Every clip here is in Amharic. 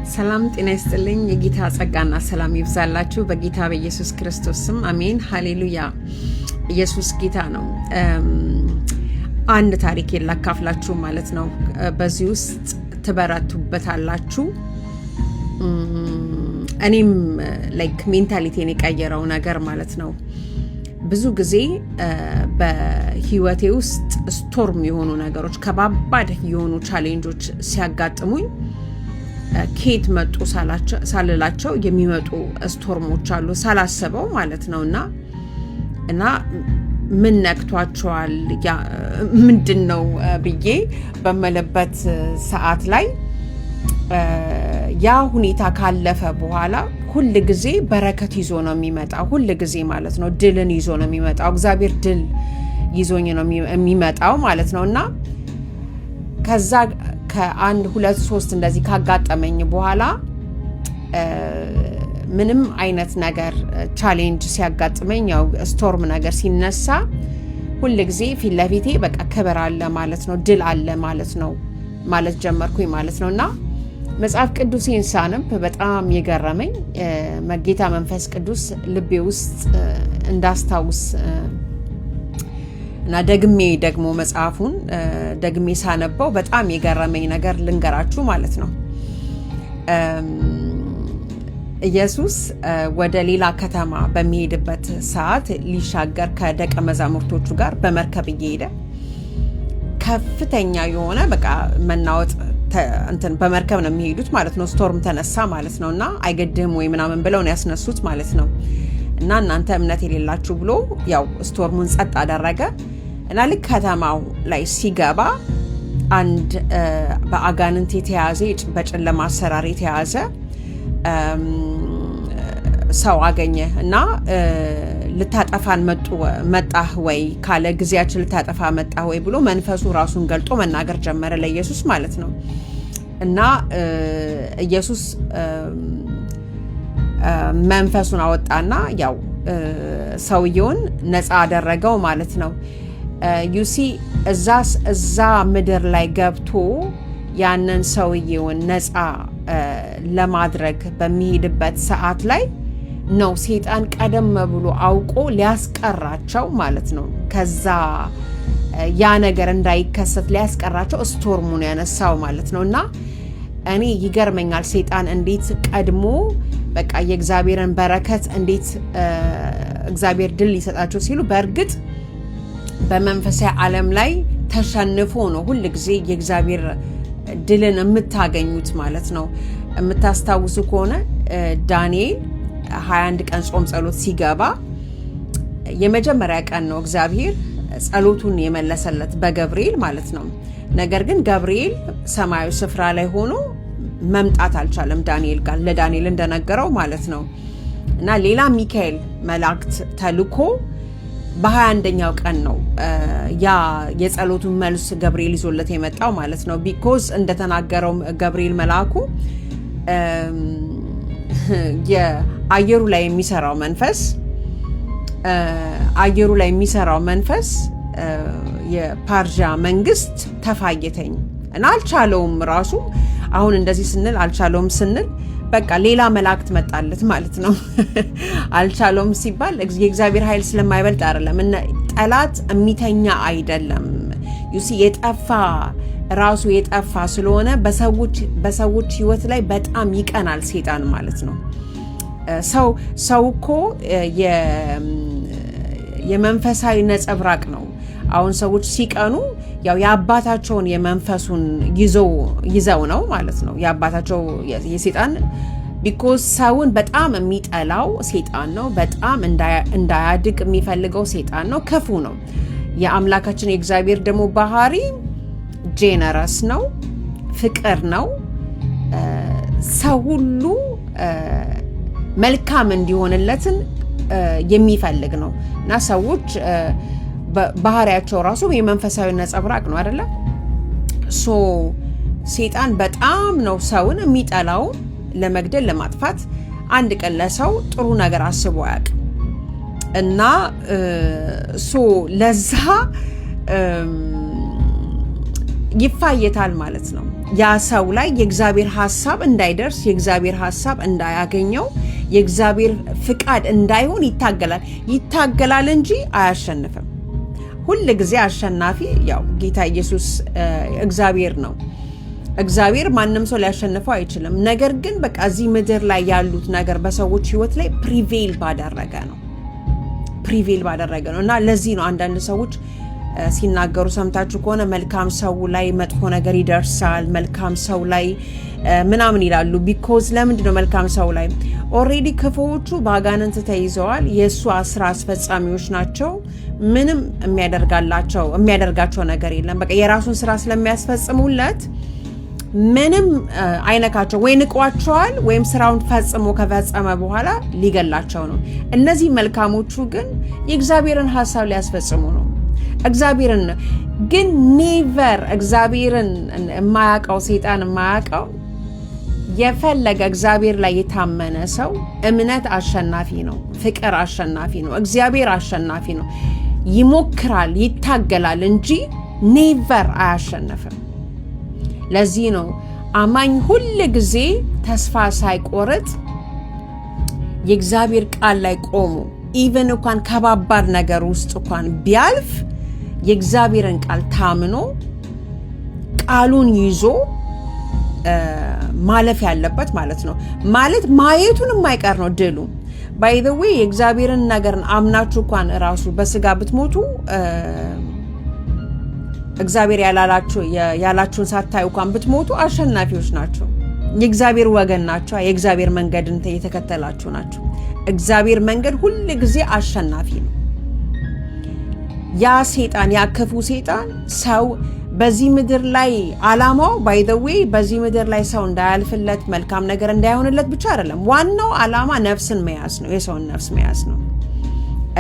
ሰላም ጤና ይስጥልኝ። የጌታ ጸጋና ሰላም ይብዛላችሁ በጌታ በኢየሱስ ክርስቶስ ስም አሜን። ሃሌሉያ። ኢየሱስ ጌታ ነው። አንድ ታሪክ ላካፍላችሁ ማለት ነው። በዚህ ውስጥ ትበረቱበታላችሁ። እኔም ላይክ ሜንታሊቲን የቀየረው ነገር ማለት ነው። ብዙ ጊዜ በህይወቴ ውስጥ ስቶርም የሆኑ ነገሮች፣ ከባባድ የሆኑ ቻሌንጆች ሲያጋጥሙኝ ኬት መጡ ሳልላቸው የሚመጡ ስቶርሞች አሉ፣ ሳላስበው ማለት ነው። እና ምን ነክቷቸዋል ምንድነው ብዬ በመለበት ሰዓት ላይ ያ ሁኔታ ካለፈ በኋላ ሁል ጊዜ በረከት ይዞ ነው የሚመጣው። ሁል ጊዜ ማለት ነው ድልን ይዞ ነው የሚመጣው። እግዚአብሔር ድል ይዞኝ ነው የሚመጣው ማለት ነው። እና ከዛ ከአንድ ሁለት ሶስት እንደዚህ ካጋጠመኝ በኋላ ምንም አይነት ነገር ቻሌንጅ ሲያጋጥመኝ ያው ስቶርም ነገር ሲነሳ ሁል ጊዜ ፊት ለፊቴ በቃ ክብር አለ ማለት ነው፣ ድል አለ ማለት ነው ማለት ጀመርኩኝ ማለት ነው። እና መጽሐፍ ቅዱሴን ሳነብ በጣም የገረመኝ ጌታ መንፈስ ቅዱስ ልቤ ውስጥ እንዳስታውስ እና ደግሞ መጽሐፉን ደግሜ ሳነበው በጣም የገረመኝ ነገር ልንገራችሁ ማለት ነው። ኢየሱስ ወደ ሌላ ከተማ በሚሄድበት ሰዓት ሊሻገር ከደቀ መዛሙርቶቹ ጋር በመርከብ እየሄደ ከፍተኛ የሆነ በቃ መናወጥ በመርከብ ነው የሚሄዱት ማለት ነው። ስቶርም ተነሳ ማለት ነው። እና አይገድህም ወይ ምናምን ብለው ነው ያስነሱት ማለት ነው። እና እናንተ እምነት የሌላችሁ ብሎ ያው ስቶርሙን ጸጥ አደረገ። እና ልክ ከተማው ላይ ሲገባ አንድ በአጋንንት የተያዘ በጨለማ አሰራር የተያዘ ሰው አገኘ። እና ልታጠፋን መጣህ ወይ ካለ ጊዜያችን ልታጠፋ መጣህ ወይ ብሎ መንፈሱ ራሱን ገልጦ መናገር ጀመረ ለኢየሱስ ማለት ነው። እና ኢየሱስ መንፈሱን አወጣና ያው ሰውየውን ነፃ አደረገው ማለት ነው። ዩሲ እዛ ምድር ላይ ገብቶ ያንን ሰውየውን ነፃ ለማድረግ በሚሄድበት ሰዓት ላይ ነው ሰይጣን ቀደም ብሎ አውቆ ሊያስቀራቸው ማለት ነው። ከዛ ያ ነገር እንዳይከሰት ሊያስቀራቸው ስቶርሙን ያነሳው ማለት ነው። እና እኔ ይገርመኛል ሰይጣን እንዴት ቀድሞ በቃ የእግዚአብሔርን በረከት እንዴት እግዚአብሔር ድል ሊሰጣቸው ሲሉ በእርግጥ በመንፈሳዊ ዓለም ላይ ተሸንፎ ነው ሁል ጊዜ የእግዚአብሔር ድልን የምታገኙት ማለት ነው። የምታስታውሱ ከሆነ ዳንኤል 21 ቀን ጾም ጸሎት ሲገባ የመጀመሪያ ቀን ነው እግዚአብሔር ጸሎቱን የመለሰለት በገብርኤል ማለት ነው። ነገር ግን ገብርኤል ሰማያዊ ስፍራ ላይ ሆኖ መምጣት አልቻለም ዳንኤል ጋር ለዳንኤል እንደነገረው ማለት ነው። እና ሌላ ሚካኤል መላእክት ተልኮ በ21ኛው ቀን ነው ያ የጸሎቱን መልስ ገብርኤል ይዞለት የመጣው ማለት ነው። ቢኮዝ እንደተናገረው ገብርኤል መልአኩ የአየሩ ላይ የሚሰራው መንፈስ የፓርዣ መንግስት ተፋየተኝ እና አልቻለውም። ራሱ አሁን እንደዚህ ስንል አልቻለውም ስንል በቃ ሌላ መላእክት መጣለት ማለት ነው። አልቻለውም ሲባል የእግዚአብሔር ኃይል ስለማይበልጥ አይደለም። ጠላት የሚተኛ አይደለም። ዩሲ ራሱ የጠፋ ስለሆነ በሰዎች ህይወት ላይ በጣም ይቀናል ሰይጣን ማለት ነው። ሰው እኮ የመንፈሳዊ ነጸብራቅ ነው። አሁን ሰዎች ሲቀኑ ያው የአባታቸውን የመንፈሱን ይዘው ነው ማለት ነው። የአባታቸው የሰይጣን ቢኮዝ ሰውን በጣም የሚጠላው ሰይጣን ነው። በጣም እንዳያድግ የሚፈልገው ሰይጣን ነው። ክፉ ነው። የአምላካችን የእግዚአብሔር ደግሞ ባህሪ ጄነረስ ነው፣ ፍቅር ነው። ሰው ሁሉ መልካም እንዲሆንለትን የሚፈልግ ነው። እና ሰዎች ባህሪያቸው ራሱ የመንፈሳዊ ነጸብራቅ ነው አይደለ? ሰይጣን በጣም ነው ሰውን የሚጠላው፣ ለመግደል ለማጥፋት። አንድ ቀን ለሰው ጥሩ ነገር አስቦ አያውቅም። እና ለዛ ይፋየታል ማለት ነው። ያ ሰው ላይ የእግዚአብሔር ሐሳብ እንዳይደርስ፣ የእግዚአብሔር ሐሳብ እንዳያገኘው፣ የእግዚአብሔር ፍቃድ እንዳይሆን ይታገላል እንጂ አያሸንፍም። ሁል ጊዜ አሸናፊ ያው ጌታ ኢየሱስ እግዚአብሔር ነው። እግዚአብሔር ማንም ሰው ሊያሸንፈው አይችልም። ነገር ግን በቃ እዚህ ምድር ላይ ያሉት ነገር በሰዎች ህይወት ላይ ፕሪቬል ባደረገ ነው እና ለዚህ ነው አንዳንድ ሰዎች ሲናገሩ ሰምታችሁ ከሆነ መልካም ሰው ላይ መጥፎ ነገር ይደርሳል፣ መልካም ሰው ላይ ምናምን ይላሉ። ቢኮዝ ለምንድን ነው መልካም ሰው ላይ? ኦልሬዲ ክፉዎቹ በአጋንንት ተይዘዋል፣ የእሱ ስራ አስፈጻሚዎች ናቸው። ምንም የሚያደርጋቸው ነገር የለም። በቃ የራሱን ስራ ስለሚያስፈጽሙለት ምንም አይነካቸው። ወይ ንቋቸዋል ወይም ስራውን ከፈጸመ በኋላ ሊገላቸው ነው። እነዚህ መልካሞቹ ግን የእግዚአብሔርን ሐሳብ ሊያስፈጽሙ ነው። እግዚአብሔርን ግን ኔቨር እግዚአብሔርን የማያውቀው ሰይጣን የማያውቀው የፈለገ እግዚአብሔር ላይ የታመነ ሰው እምነት አሸናፊ ነው፣ ፍቅር አሸናፊ ነው፣ እግዚአብሔር አሸናፊ ነው። ይሞክራል፣ ይታገላል እንጂ ኔቨር አያሸንፍም። ለዚህ ነው አማኝ ሁል ጊዜ ተስፋ ሳይቆርጥ የእግዚአብሔር ቃል ላይ ቆሞ ኢቨን እንኳን ከባባድ ነገር ውስጥ እንኳን ቢያልፍ የእግዚአብሔርን ቃል ታምኖ ቃሉን ይዞ ማለፍ ያለበት ማለት ነው። ማለት ማየቱን የማይቀር ነው ድሉ። ባይ ዘ ዌይ የእግዚአብሔርን ነገርን አምናችሁ እንኳን ራሱ በስጋ ብትሞቱ እግዚአብሔር ያላችሁን ሳታዩ እንኳን ብትሞቱ አሸናፊዎች ናቸው። የእግዚአብሔር ወገን ናቸው። የእግዚአብሔር መንገድን የተከተላችሁ ናቸው። እግዚአብሔር መንገድ ሁል ጊዜ አሸናፊ ነው። ያ ሰይጣን ያ ክፉ ሰይጣን ሰው በዚህ ምድር ላይ አላማው ባይ ዘ ዌይ በዚህ ምድር ላይ ሰው እንዳያልፍለት መልካም ነገር እንዳይሆንለት ብቻ አይደለም። ዋናው አላማ ነፍስን መያዝ ነው፣ የሰውን ነፍስ መያዝ ነው።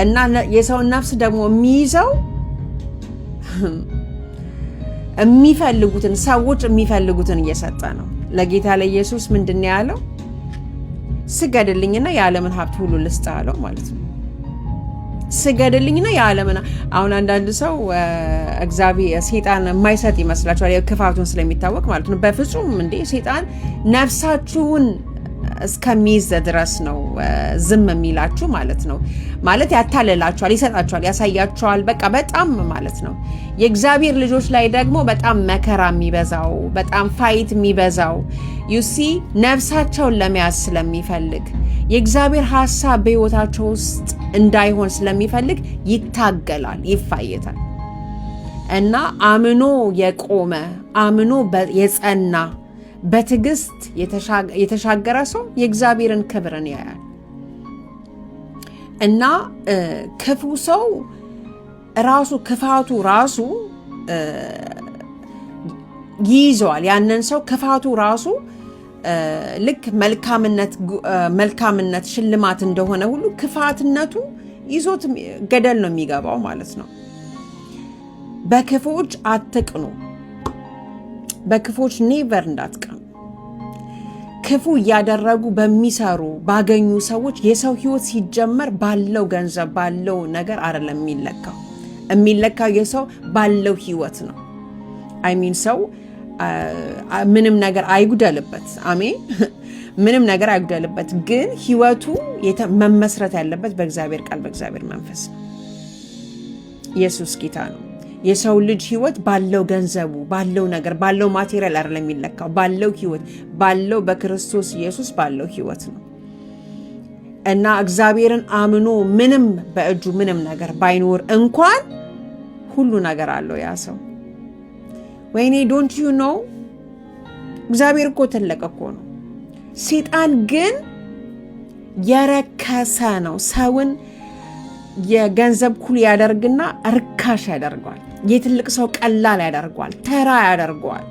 እና የሰውን ነፍስ ደግሞ የሚይዘው ሰዎች የሚፈልጉትን እየሰጠ ነው። ለጌታ ለኢየሱስ ምንድነው ያለው? ስገድልኝና የዓለምን ሀብት ሁሉ ልስጥ አለው ማለት ነው። ስገድልኝና የዓለምን አሁን አንዳንድ ሰው እግዚአብሔር ሰይጣን የማይሰጥ ይመስላችኋል፣ ክፋቱን ስለሚታወቅ ማለት ነው። በፍጹም እንዴ! ሰይጣን ነፍሳችሁን እስከሚይዝ ድረስ ነው ዝም የሚላችሁ ማለት ነው። ማለት ያታለላችኋል፣ ይሰጣችኋል፣ ያሳያችኋል። በቃ በጣም ማለት ነው። የእግዚአብሔር ልጆች ላይ ደግሞ በጣም መከራ የሚበዛው በጣም ፋይት የሚበዛው ዩሲ ነፍሳቸውን ለመያዝ ስለሚፈልግ የእግዚአብሔር ሐሳብ በሕይወታቸው ውስጥ እንዳይሆን ስለሚፈልግ ይታገላል፣ ይፋየታል። እና አምኖ የቆመ አምኖ የጸና በትዕግስት የተሻገረ ሰው የእግዚአብሔርን ክብርን ያያል። እና ክፉ ሰው ራሱ ክፋቱ ራሱ ይይዘዋል። ያንን ሰው ክፋቱ ራሱ ልክ መልካምነት ሽልማት እንደሆነ ሁሉ ክፋትነቱ ይዞት ገደል ነው የሚገባው ማለት ነው። በክፎች አትቅኑ፣ በክፎች ኔቨር እንዳትቀኑ። ክፉ እያደረጉ በሚሰሩ ባገኙ ሰዎች የሰው ህይወት ሲጀመር ባለው ገንዘብ ባለው ነገር አይደለም የሚለካው የሰው ባለው ህይወት ነው። አይሚን ሰው ምንም ነገር አይጉደልበት፣ አሜን፣ ምንም ነገር አይጉደልበት። ግን ህይወቱ መመስረት ያለበት በእግዚአብሔር ቃል በእግዚአብሔር መንፈስ ነው። ኢየሱስ ጌታ ነው። የሰው ልጅ ህይወት ባለው ገንዘቡ ባለው ነገር ባለው ማቴሪያል አይደለም የሚለካው፣ ባለው ህይወት ባለው በክርስቶስ ኢየሱስ ባለው ህይወት ነው። እና እግዚአብሔርን አምኖ ምንም በእጁ ምንም ነገር ባይኖር እንኳን ሁሉ ነገር አለው ያ ሰው። ወይኔ ዶንት ዩ ኖ እግዚአብሔር እኮ ትልቅ እኮ ነው። ሰይጣን ግን የረከሰ ነው። ሰውን የገንዘብ ኩል ያደርግና ርካሽ ያደርገዋል። የትልቅ ሰው ቀላል ያደርገዋል፣ ተራ ያደርገዋል።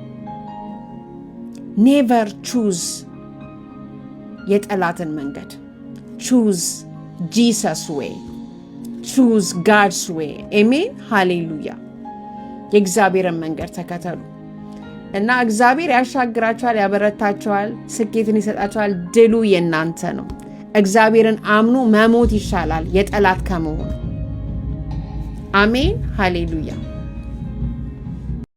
ኔቨር ቹዝ የጠላትን መንገድ። ቹዝ ጂሰስ ዌይ፣ ቹዝ ጋድስ ዌይ። አሜን፣ ሃሌሉያ። የእግዚአብሔርን መንገድ ተከተሉ እና እግዚአብሔር ያሻግራችኋል፣ ያበረታችኋል፣ ስኬትን ይሰጣችኋል። ድሉ የእናንተ ነው። እግዚአብሔርን አምኖ መሞት ይሻላል የጠላት ከመሆን። አሜን፣ ሃሌሉያ።